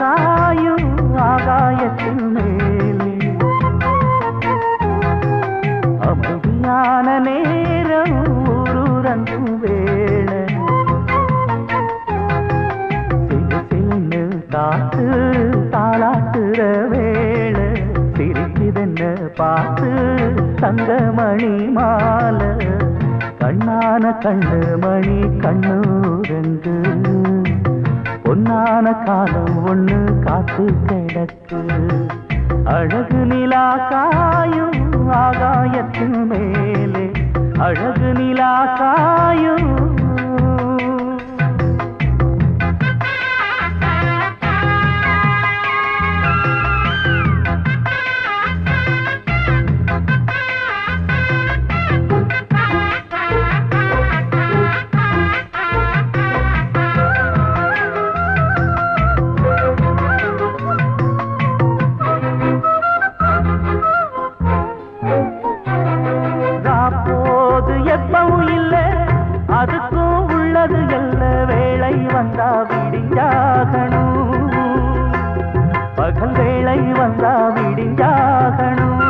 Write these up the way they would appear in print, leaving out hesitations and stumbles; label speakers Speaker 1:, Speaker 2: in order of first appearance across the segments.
Speaker 1: காயும் ஆகாயத்தின் மேலே அமைதியான நேரம் ஊரூரங்கும் வேளை சிறு சின்னு காத்து தாளாட்டுற வேளை சிரிக்குதென்ன பார்த்து தங்கமணி மாலை கண்ணான கண்ணு மணி கண்ணூரங்கு பொன்னான காலம் ஒண்ணு காத்து கிடக்கு அழகு நிலா காயும் ஆகாயத்தின் மேலே அழகு நிலா காயும் அதுக்கும் உள்ளது எல்ல வேளை வந்தா விடிஞ்சாகணும் பகல் வேளை வந்தா விடிஞ்சாகணும்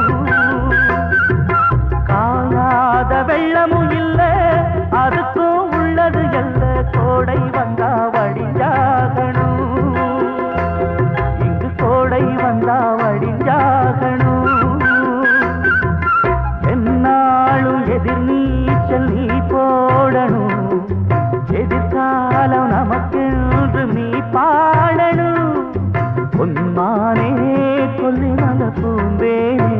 Speaker 1: காயாத வெள்ளமும் இல்ல அதுக்கும் உள்ளது எல்ல கோடை வந்தா வடிஞ்சாகணும் இங்கு கோடை வந்தா வடிஞ்சாகணும் என்னாலும் எதிர் நீச்சல் நீ போடணும் எதிர்காலம் நமக்கென்று நீ பாடணும் உன்மானே கொல்லிமல பூந்தேனே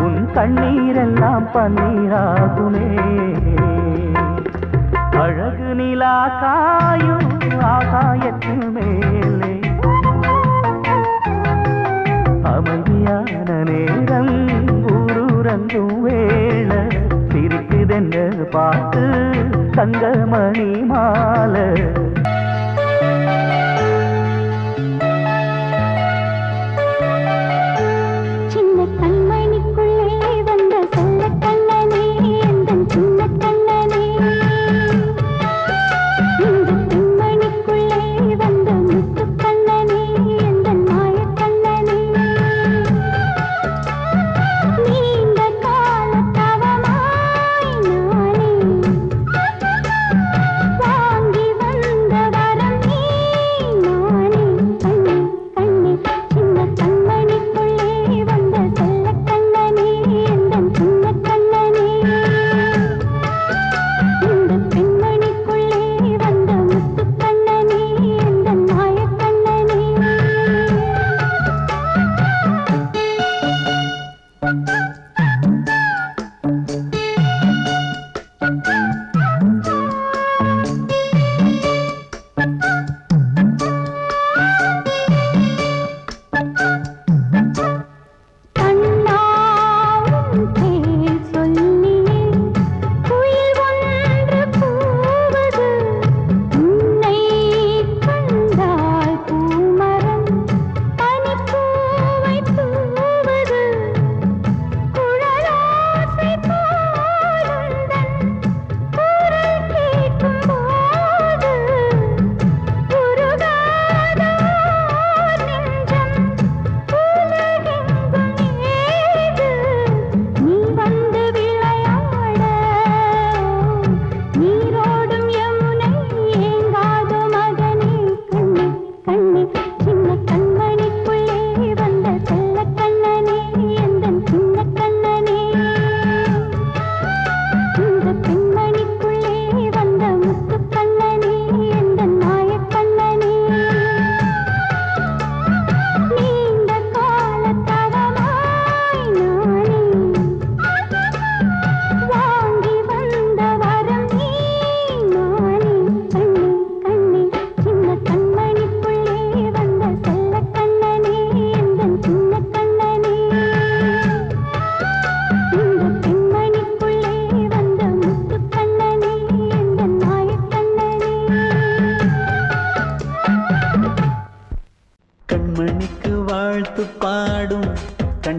Speaker 1: உன் கண்ணீரெல்லாம் பன்னீராகுமே அழகு நிலா காயும் ஆகாயத்தின் மேலே அமைதியான நேரம் ஊரூரங்கும் வேளை சிரிக்குதென்ன பார்த்து தங்கமணி மாலை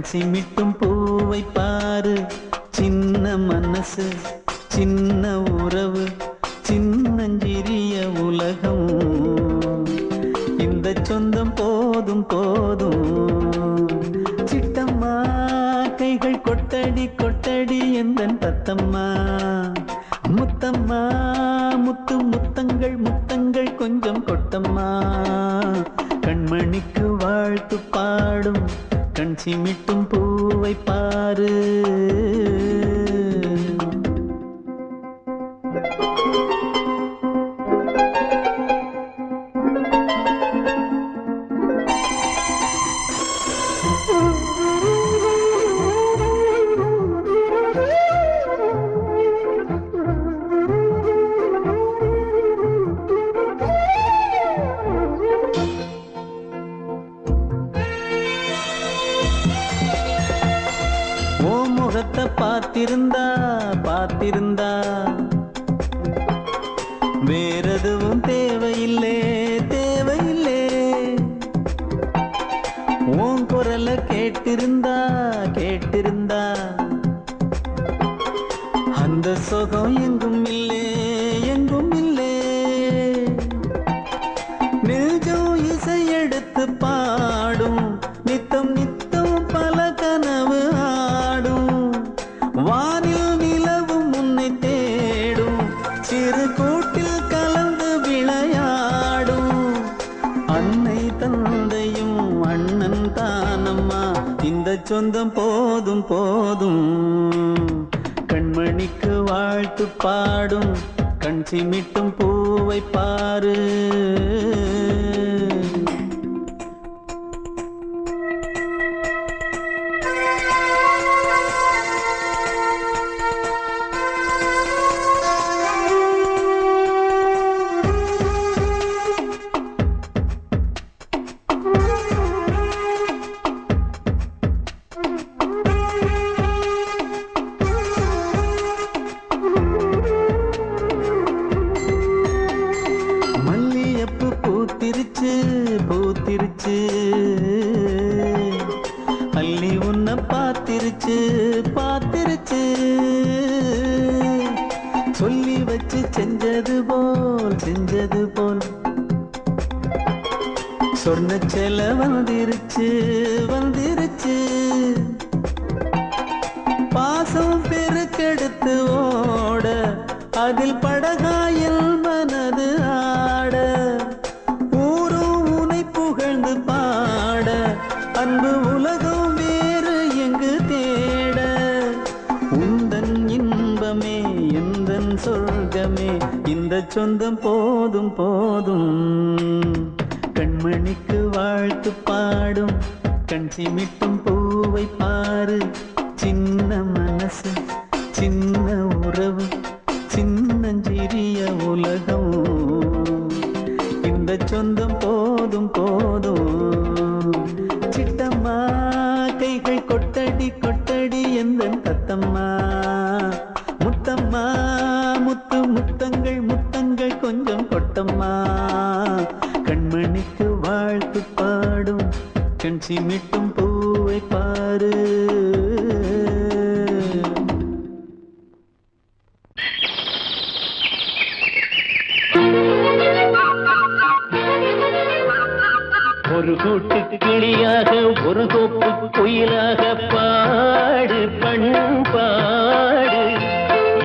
Speaker 2: சிமிட்டும் பூவை பாரு, சின்ன மனசு சின்ன உறவு சின்னஞ்சிறிய உலகம். இந்த சொந்தம் கைகள் கொட்டடி கொட்டடி எந்தன் தத்தம்மா முத்தம்மா முத்து முத்தங்கள் முத்தங்கள் கொஞ்சம் கொட்டம்மா கண்மணிக்கு வாழ்த்து பாடும் கண் சிமிட்டும் பூவை பாரு முகத்தை பார்த்திருந்தா பார்த்திருந்தா வேறெதுவும் தேவையில்லை தேவையில்லை உன் குரலை கேட்டிருந்தா கேட்டிருந்தா அந்த சுகம் எங்கும் இல்லை எங்கும் இல்லை நெஞ்சம் இசை எடுத்து பாடும் நித்தம் நித்தம் பல கனவு வானில் நிலவும் உன்னை தேடும் சிறு கூட்டில் கலந்து விளையாடும் அன்னை தந்தையும் அண்ணன் தானம்மா இந்த சொந்தம் போதும் போதும் கண்மணிக்கு வாழ்த்து பாடும் கண் சிமிட்டும் பூவை பாரு பூத்திருச்சு பூத்திருச்சு அள்ளி உன்னை பார்த்திருச்சு பார்த்திருச்சு சொல்லி வச்சு செஞ்சது போல் சொன்ன செல வந்துருச்சு வந்துருச்சு பாசம் பெருக்கெடுத்து ஓட அதில் படகாயில் மனது ஆட அன்பு உலகம் வேறு எங்கு தேட உந்தன் இன்பமே எந்தன் சொர்க்கமே இந்த சொந்தம் போதும் போதும் கண்மணிக்கு வாழ்த்து பாடும் கண் சிமிட்டும் பூவை பாரு சின்ன மனசு சின்ன உறவு சின்னஞ்சிறிய உலகம் இந்த சொந்தம் போதும் போதும் சிட்டம்மா கைகள் கொட்டடி கொட்டடி எந்தன் தத்தம்மா முத்தம்மா முத்து முத்தங்கள் முத்தங்கள் கொஞ்சம் கொட்டம்மா கண்மணிக்கு வாழ்த்து பாடும் கண் சிமிட்டும் பூவை பாரு ஒரு கூட்டு கிளியாக ஒரு கோப்பு குயிலாக பாடு பண்பாடு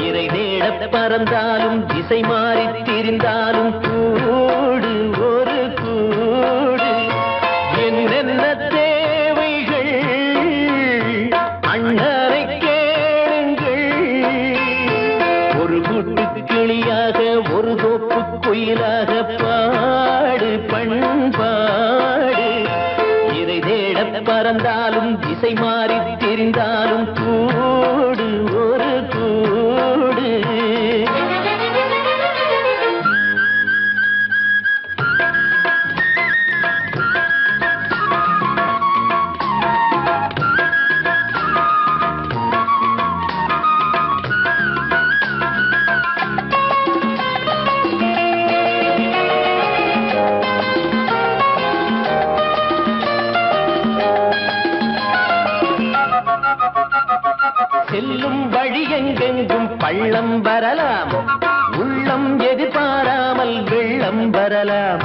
Speaker 2: இறை தேட பறந்தாலும் திசை மாறி திரிந்தாலும் கூடு ஒரு கூடு என்னென்ன தேவைகள் அண்ணரை கேளுங்கள் ஒரு கூட்டு கிளியாக ஒரு கோப்பு குயிலாக பாடு பண்பாடு இதை தேட பறந்தாலும் திசை மாறி தெரிந்தாலும் கூடு ஒரு கூடு செல்லும் வழி எங்கெங்கும் பள்ளம் வரலாம் உள்ளம் எதிர்பாராமல் வெள்ளம் வரலாம்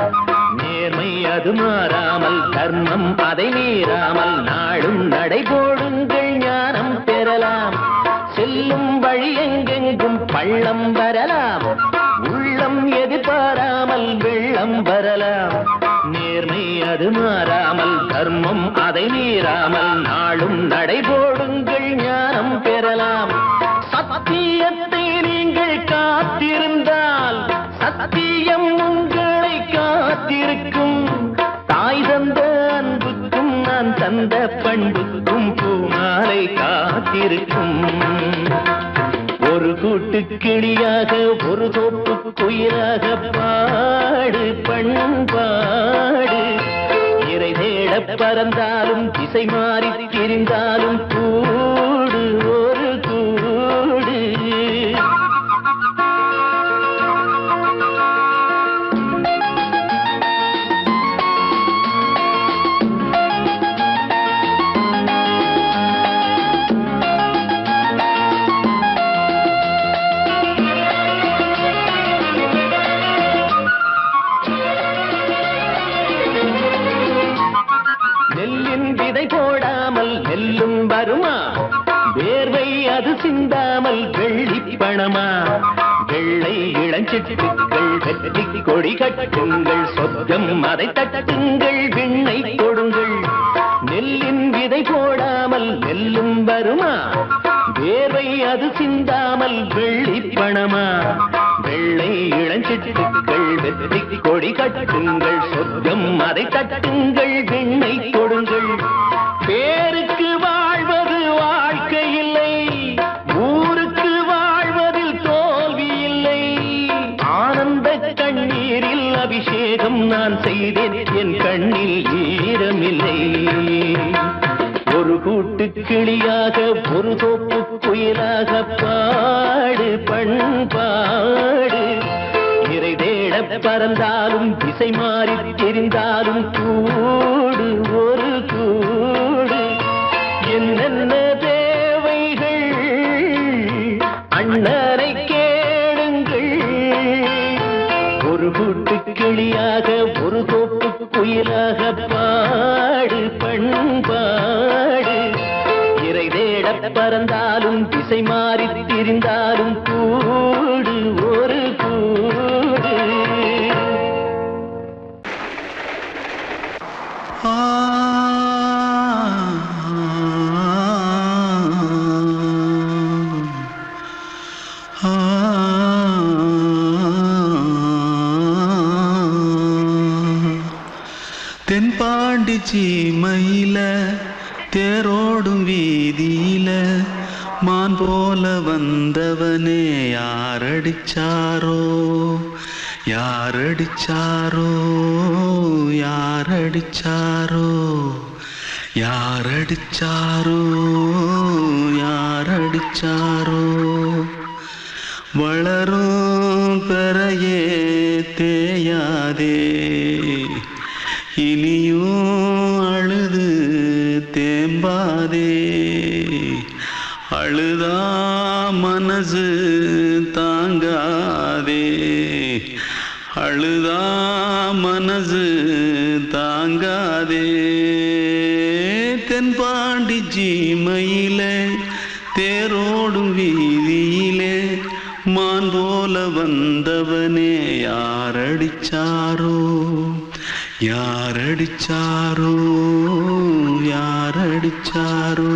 Speaker 2: நேர்மை அது மாறாமல் தர்மம் அதை மீறாமல் நாளும் நடைபோடுங்கள் ஞானம்
Speaker 1: பள்ளம் வரலாம், உள்ளம் எதிர்பாராமல் வெள்ளம் வரலாம். நேர்மை அது மாறாமல், தர்மம் அதை மீறாமல், நாளும் நடைபோடுங்கள் ஞானம் பெறலாம். சத்தியத்தை நீங்கள் காத்திருந்தால் சத்தியம் உங்களை காத்திருக்கும். தாய் தந்த அன்புக்கும் நான் தந்த பண்புக்கும் பூமாலை காத்திருக்கும். ஒரு கூட்டு கிளியாக ஒரு தோப்பு குயிலாக பாடு பண்பாடு. இறை தேட பறந்தாலும் திசை மாறி திரிந்தாலும் கூடு ஒரு கூடு. போடாமல் நெல்லும் வருமா, வேர்வை அது சிந்தாமல் வெள்ளி பணமா. வெள்ளை இளஞ்சிட்டுக்கள் வெற்றி கொடி கட்டுங்கள், சொர்க்கம் அதை தட்டுங்கள், விண்ணை கொடுங்கள். நெல்லின் விதை போடாமல் நெல்லும் வருமா, வேர்வை அது சிந்தாமல் வெள்ளி பணமா. வெள்ளை இளஞ்சிட்டுக்கள் வெற்றி கொடி கட்டுங்கள், சொர்க்கம் அதை தட்டுங்கள், விண்ணை கொடுங்கள். பேருக்கு வாழ்வது வாழ்க்கை இல்லை, ஊருக்கு வாழ்வதில் தோல்வி இல்லை. ஆனந்த கண்ணீரில் அபிஷேகம் நான் செய்தேன், என் கண்ணில் ஈரமில்லை. ஒரு கூட்டு கிளியாக ஒரு தோப்பு குயிலாக பாடு பண்பாடு. இறை தேட பறந்தாலும் திசை மாறி தெரிந்தாலும் கூடு ஒரு கூடு. என்னென்ன தேவைகள் அண்ணரை கேளுங்கள். ஒரு கூட்டு கிளியாக ஒரு தோப்பு குயிலாக பாடு பண்பாடு. இறை தேட பறந்தாலும் திசை மாறி திரிந்தாலும் கூடு ஒரு கூடு.
Speaker 2: தென்பாண்டி சீமையில தேரோடும் வீதியில மான் போல வந்தவனே யாரடிச்சாரோ யாரடிச்சாரோ யாரடிச்சாரோ யாரடிச்சாரோ யாரடிச்சாரோ. வளரும் பெறையே தேயாதே, இனியும் அழுது தேம்பாதே. அழுதா மனசு தாங்காதே, அழுதா மனசு தாங்காதே. தென்பாண்டி சீமையிலே தேரோடும் வீதியிலே மான் போல வந்தவனே யாரடிச்சாரோ யாரடிச்சாரோ யாரடிச்சாரோ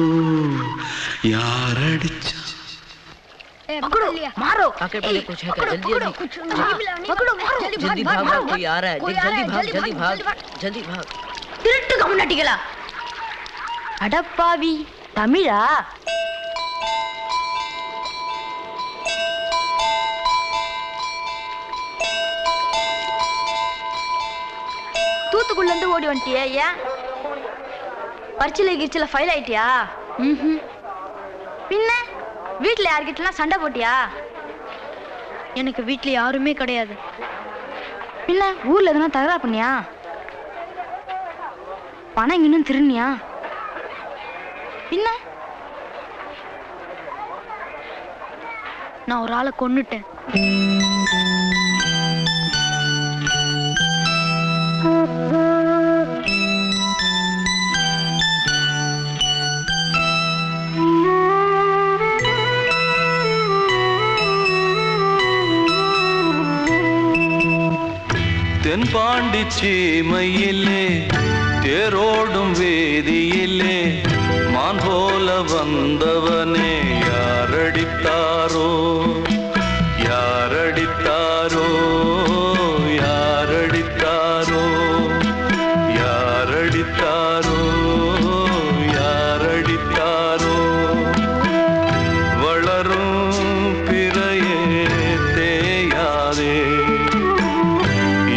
Speaker 2: யாரடிச்சா.
Speaker 3: पकड़ो मारो।
Speaker 4: आके पहले कुछ है क्या? जल्दी जल्दी
Speaker 3: पकड़ो मारो
Speaker 4: जल्दी भाग भाग, कोई आ रहा है। जल्दी भाग जल्दी भाग जल्दी भाग.
Speaker 3: திருட்டு கம்முனாட்டிகளா, அடப்பாவி தமிழா. தூத்துக்குள்ள இருந்து ஓடி வந்துட்டியா? ஏன் பரிச்சையில கிரிச்சில ஃபைல் ஆயிட்டியா? பின்ன வீட்டுல யார்கிட்டலாம் சண்டை போட்டியா? எனக்கு வீட்டுல யாருமே கிடையாது. பின்ன ஊர்ல எதுனா தகராறு பண்ணியா? பணம் இன்னும் திருநியா? பின்ன நான் ஒரு ஆளை கொன்னுட்டேன்.
Speaker 5: தென்பாண்டி சீமையிலே தேரோடும் வேதியிலே மான் போல வந்தவனே யாரடித்தாரோ யாரடித்தாரோ யாரடித்தாரோ யாரடித்தாரோ யாரடித்தாரோ வளரும் பிறையே தேயாதே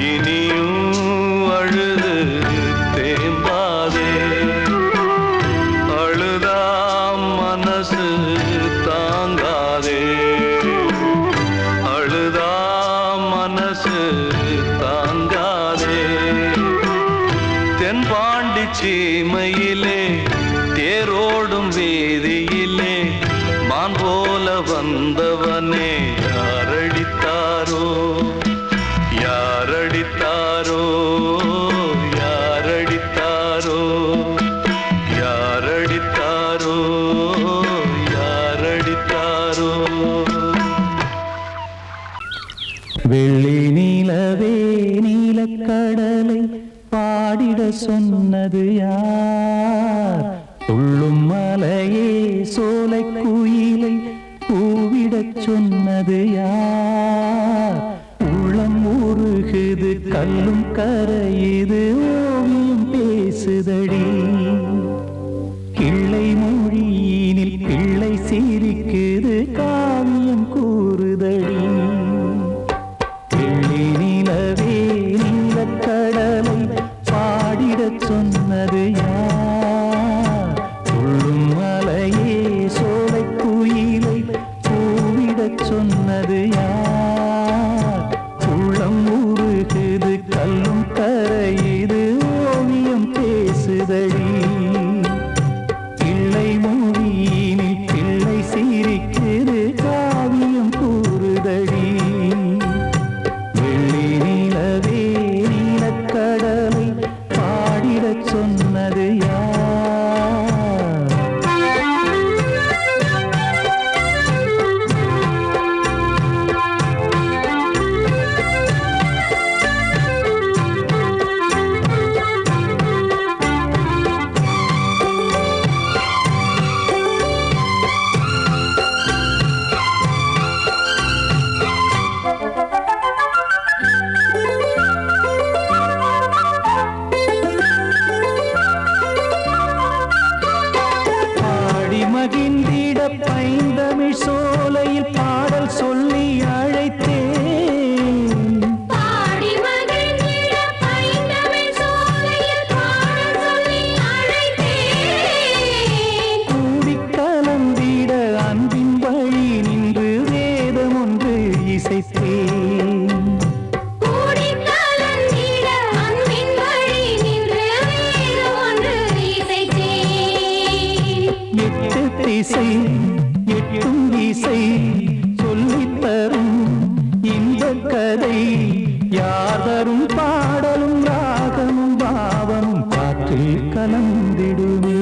Speaker 5: இனியும் அழுது தேம்பாதே அழுதாம் மனசு தாங்காதே அழுதாம் மனசு தாங்காதே தென்பாண்டி சீமையிலே தேரோடும் வேதியிலே மான் போல வந்தவனே யாரடித்தாரோ யாரடித்தாரோ யாரடித்தாரோ யாரடித்தாரோ யாரடித்தாரோ
Speaker 2: வெள்ளி நீலவே நீலக்கடலை பாடிட சொன்னது யார் துள்ளும் மலையே சோலை குயிலை கூவிடச் சொன்னது யார் உள்ளம் உருகுது கல்லும் கரையுது ஓவியம் பேசுதடி கிள்ளை மொழியினில் பிள்ளை சிரிக்குது காவியம் கூறுதடி வெள்ளி நிலவே நீலக்கடலை பாடிடச் சொன்னது யார் துள்ளும் மலையே சோலை குயிலை கூவிடச் சொன்னது யார் உள்ளம் உருகுது கல்லும் கரையுது ஓவியம் பேசுதடி பிள்ளை மொழியினில் பிள்ளை சிரிக்குது காவியம் கூறுதடி வெள்ளி நிலவே நீலக்கடலை பாடிடச் சொன்னது யார் பாடி மகிழ்ந்திட பைந்தமிழ் சோலையில் பாடல் சொல்லி அழைத்தேன்
Speaker 6: பாடி மகிழ்ந்திட பைந்தமிழ் சோலையில் பாடல் சொல்லி அழைத்தேன்
Speaker 2: கூடிக் கலந்திட அன்பின் வழி நின்று வேதம் ஒன்று இசைத்தேன்
Speaker 6: கூடிக் கலந்திட அன்பின் வழி நின்று வேதம் ஒன்று இசைத்தேன்
Speaker 2: எட்டு திசை எட்டும் இசை சொல்லித் தரும் இந்த கதை யார் தரும் பாடலும் ராகமும் பாவமும் காற்றில் கலந்திடுமே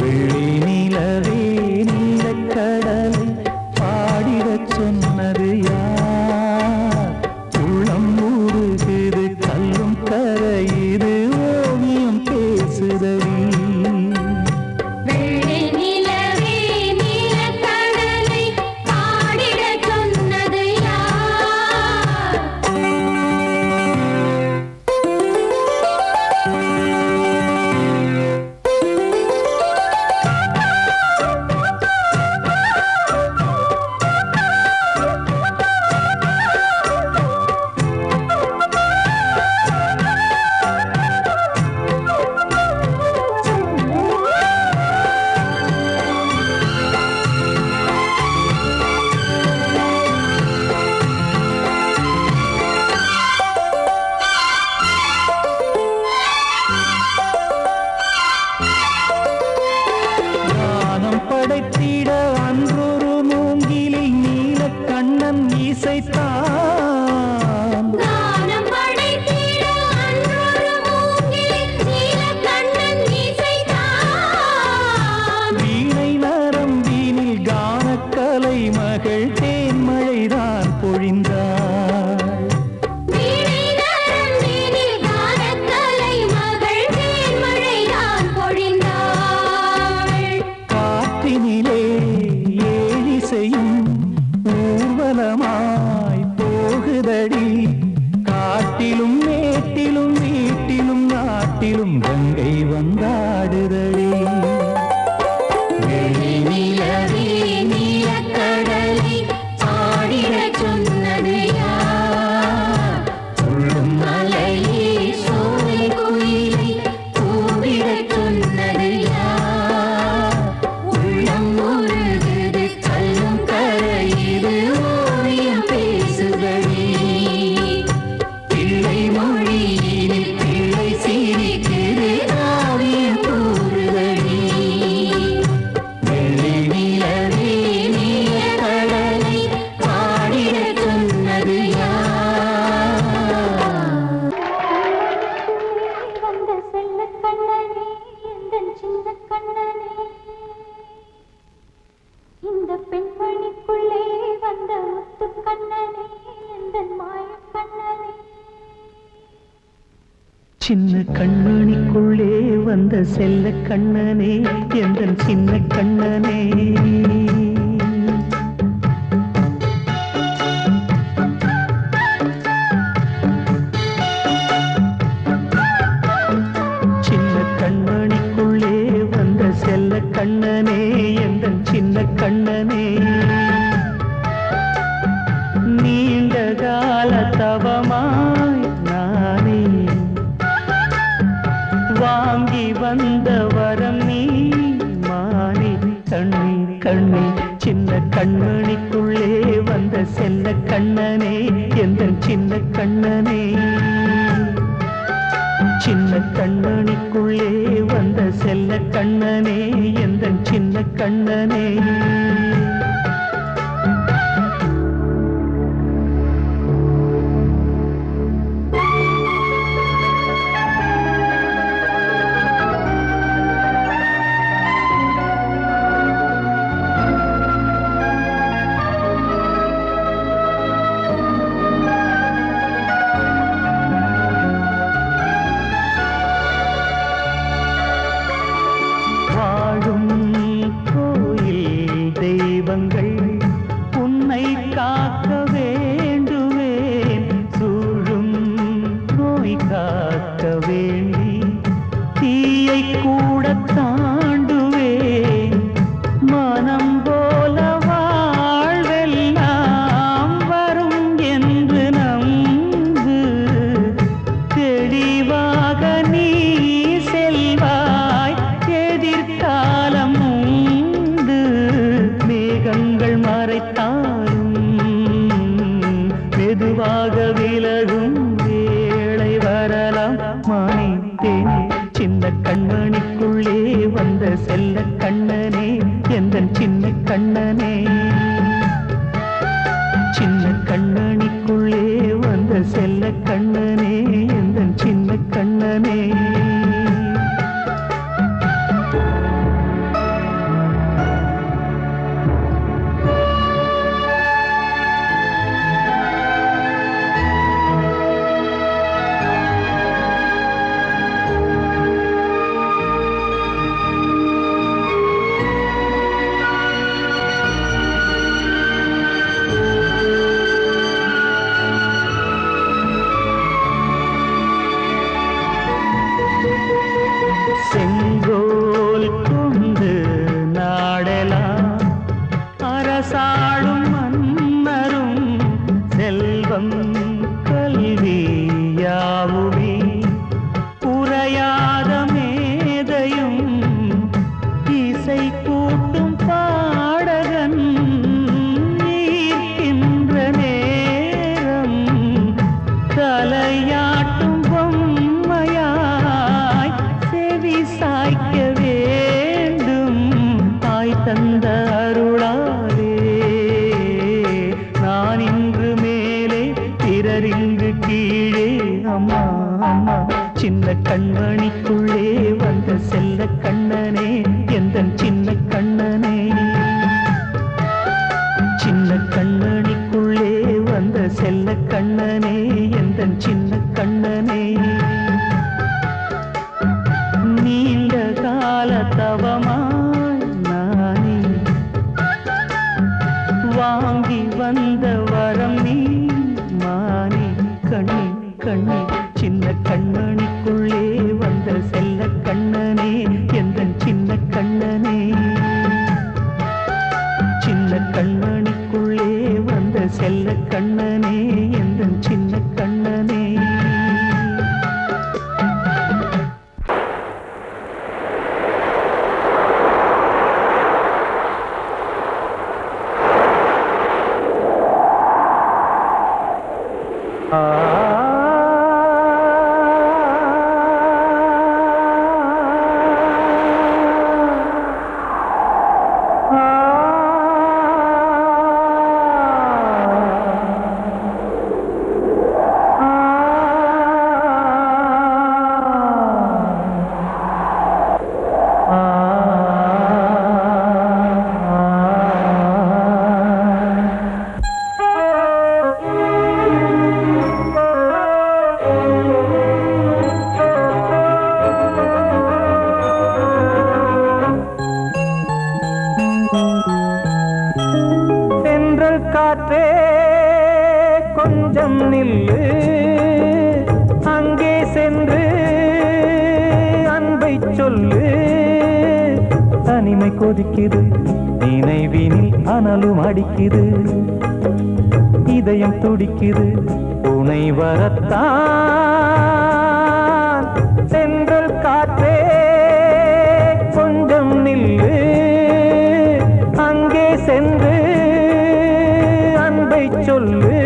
Speaker 2: வெள்ளி நிலவே நீலக்கடலை பாடிடச் சொன்னது யார் உள்ளம் ஊறுகுது கல்லும் கரையுது ஓவியம் பேசுதடி
Speaker 6: வெள்ளி நிலவே நீலக்கடலை பாடிடச் சொன்னது யார் நிலவே நீலக்கடலை பாடிடச் சொன்னது யார்? துள்ளும் மலையே சோலை குயிலை கூவிடச் சொன்னது யார்? உள்ளம் உருகுது கல்லும் கரையுது ஓவியம் பேசுதடி. பிள்ளை மொழியினில் பிள்ளை சிரிக்குது காவியம் கூறுதடி. வெள்ளை நிலவே நீலக்கடலை பாடிடச் சொன்னது யார்? வந்த செல்லக் கண்ணனே எந்தன் சின்னக் கண்ணனே, இந்த பெண்மணிக்குள்ளே வந்த முத்துக் கண்ணனே எந்தன் மாயக் கண்ணனே.
Speaker 1: சின்ன கண்மணிக்குள்ளே வந்த செல்ல கண்ணனே எந்தன் சின்ன கண்ணனே. சின்ன கண்மணிக்குள்ளே வந்த செல்ல கண்ணனே எந்தன் சின்ன கண்ணனே. நீண்ட கால தவமாய் நானே வாங்கி வந்த வரம் நீ மானே. கண்ணே கண்ணே சின்ன கண்மணிக்குள்ளே வந்த செல்ல கண்ணனே எந்தன் சின்ன கண்ணனே. சின்ன கண்மணிக்குள்ளே வந்த செல்ல கண்ணனே எந்தன் சின்ன கண்ணனே. வாழும் கோயில் தெய்வங்கள் உன்னை காக்க வேண்டுவேன். சூழும் நோய் காக்க வேண்டி தீயை கூட தாண்டுவேன். மனம் போல வாழ்வெல்லாம் வரும் என்று நம்பு. தெளிவாக நீ செல்வாய் எதிர்காலம் உண்டு. மேகங்கள் மறைத்தாலும் மெதுவாக விலகும் வேளை வரலாம். மானித்தேனே சின்ன கண்மணிக்குள்ளே வந்த செல்ல கண்ணனே எந்தன் சின்ன கண்ணனே. சின்ன கண்ணனிக்குள்ளே வந்த செல்ல கண்ணனே எந்தன் சின்ன கண்ணனே. செங்கோல் கொண்டு நாடெலாம் அரசாளும் மன்னரும் செல்வம் கல்வியாவுமே குறையாத மேதையும் இசை கூட்டும் பாடகன் ஈர்க்கின்ற நேரம் தலையாட்டும் பொம்மையாய் செவி சாய்க்க வேண்டும். தாய் தந்த அருளாலே நான் இன்று மேலே பிறரிங்கு கீழே. அம்மா அம்மா சின்ன கண்மணிக்குள்ளே வந்த செல்ல கண்ணனே எந்தன் சின்ன கண்ணனே. சின்ன கண்ணனிக்குள்ளே வந்த செல்ல கண்ணனே எந்தன் சின்ன கண்ணனே. நீண்ட கால தவமாய் நானே வாங்கி வந்த வரம் நீ மானே. கண்ணே கண்ணே சின்ன கண்ணனிக்குள்ளே வந்த செல்ல கண்ணனே எந்தன் சின்ன கண்ணனே. கண்ணனே எந்தன் சின்ன கண்ணனே. காற்றே கொஞ்சம் நில்லு, அங்கே சென்று அன்பை சொல்லு. தனிமை கொதிக்குது, நினைவினில் அனலும் அடிக்குது, இதயம் துடிக்குது துணை வரத்தான். சென்றல் காற்றே கொஞ்சம் நில்லு, அங்கே சென்று அன்பை சொல்லு.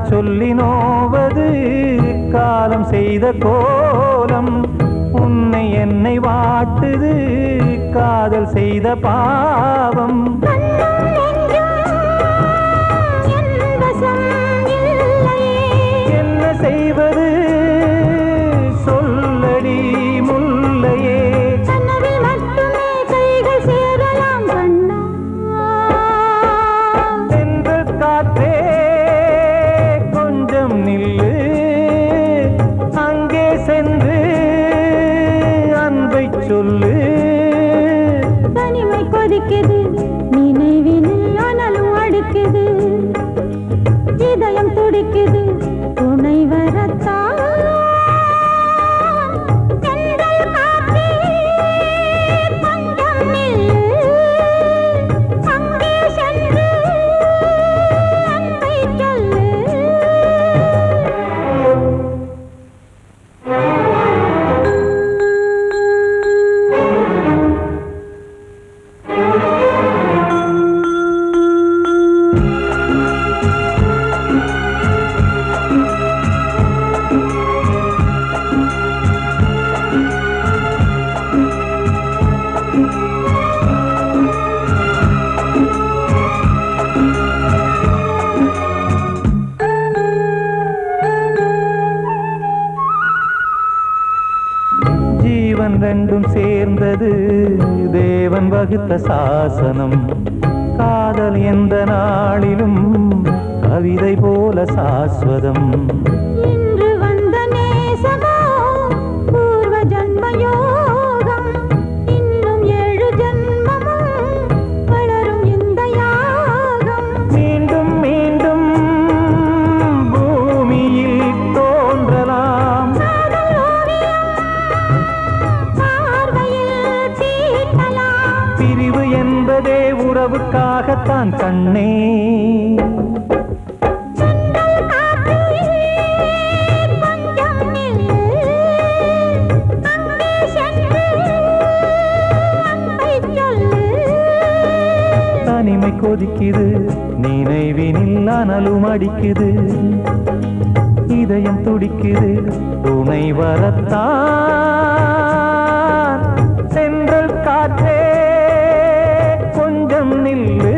Speaker 1: சொல்லி நோவது காலம் செய்த கோலம், உன்னை என்னை வாட்டுது காதல் செய்த பாவம். என்ன செய்வது சொல்லடி முல்லையே, சென்று காற்றே நில்லு, அங்கே சென்று அன்பை சொல்லு.
Speaker 6: தனிமை கொதிக்குது, நினைவினில் அனலும் அடிக்குது, இதயம் துடிக்குது துணை வரத்தான். ஜீவன் ரெண்டும் சேர்ந்தது தேவன் வகுத்த சாசனம், காதல் எந்த நாளிலும் கவிதை போல சாஸ்வதம். இன்று வந்த நேசமோ பூர்வ ஜன்மயோகம், இன்னும் 7 ஜன்மமும் வளரும் இந்த யாகம்.
Speaker 1: மீண்டும் மீண்டும் பூமியில் தோன்றலாம், பிரிவு என்பதே உறவுக்காகத்தான் கண்ணே. தனிமை கொதிக்குது, நினைவினில் அனலும் அடிக்குது, இதயம் துடிக்குது துணை வரத்தான். சென்றல் காற்றே கொஞ்சம் நில்லு,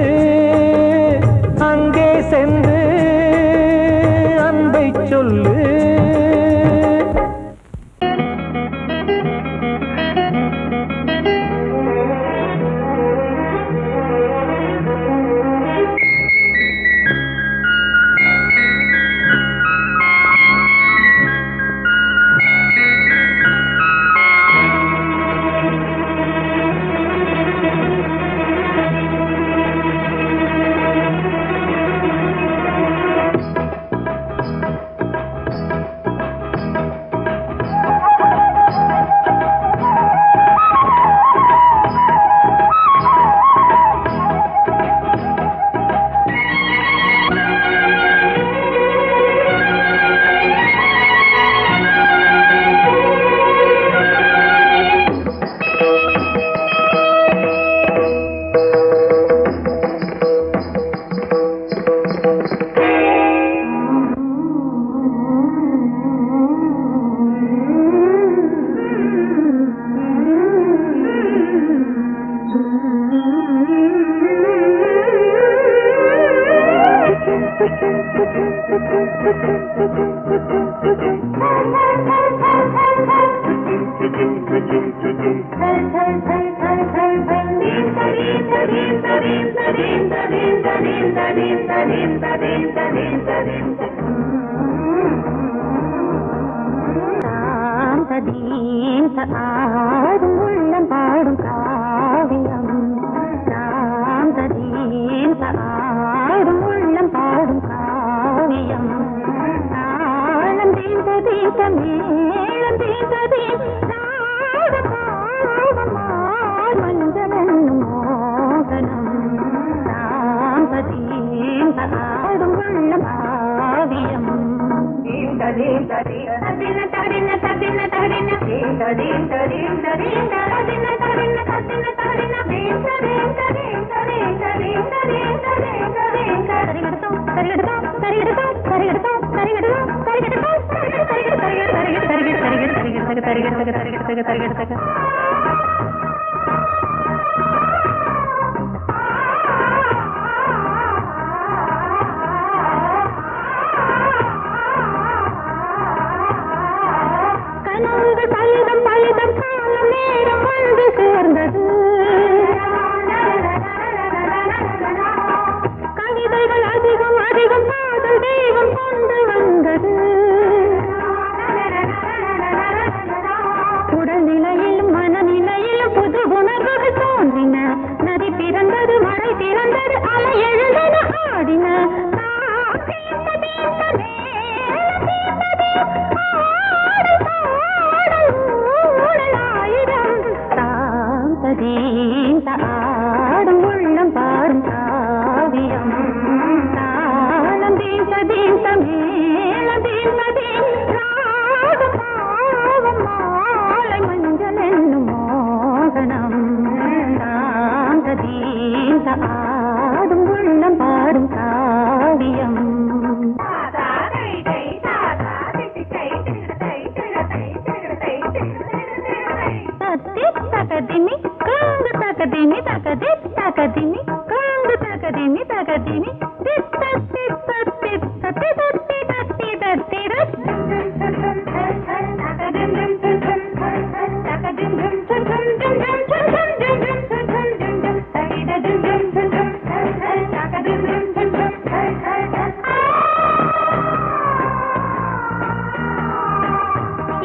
Speaker 1: அங்கே சென்று அன்பை சொல்லு.
Speaker 7: ஆடும் உள்ளம் பாடும் காவியம் ஆடும் உள்ளம் பாடும் காவியம் தாளம் தீந்த தீந்த மேளம் தீந்த மஞ்சளும் மோகனம் ஆடும் உள்ளம் காவியம் பலிதம் காலம் நேரம் வந்து சேர்ந்தது கவிதைகள் அதிகம் அதிகம் காதல் தெய்வம் கொண்டு வந்தது உடல்நிலையிலும் மனநிலையிலும் புது உணர்வுகள் தோன்றின நதி பிறந்தது மழை திறந்தது அலை எழுந்தது ஆடின ஆடும் உள்ளம் பாடும் காவியம் தாளம் தீந்த தீந்த மேளம் தீந்த தீராடும் பாவம் மாலை மஞ்சள் என்னும் மோகனம் தாந்த தீந்த ஆடும் உள்ளம் பாடும் காவியம் தகதிமி காங்கு தகதிமி தகதி தகதிமி காங்கு தகதிமி தகதிமி தித்த தித்த தித்த தித்தி தத்தி தத்தி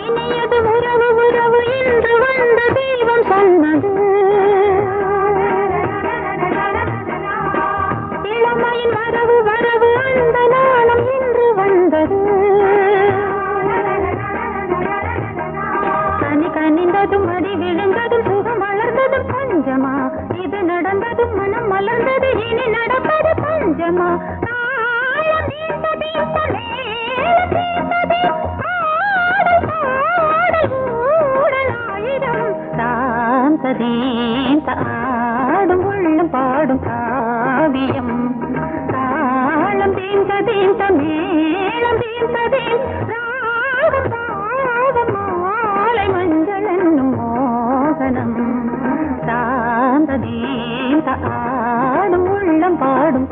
Speaker 7: இனியது உறவு உறவு இன்று வந்த தெய்வம் சொன்னது இளமையின் வரவு வரவு அந்த நாளும் இன்று வந்தது கனி கனிந்ததும் அடி விழுந்ததும் சுகம் வளர்ந்ததும் பஞ்சமா இது நடந்ததும் மனம் மலர்ந்தது இனி நடப்பது பஞ்சமா ஆடும் உள்ளம் பாடும் காவியம் தாளம் தீந்த தீந்த மேளம் தீந்த தீராடும் பாவம் மாலை மஞ்சள் என்னும் மோகனம் தாந்த தீந்த ஆடும் உள்ளம் பாடும்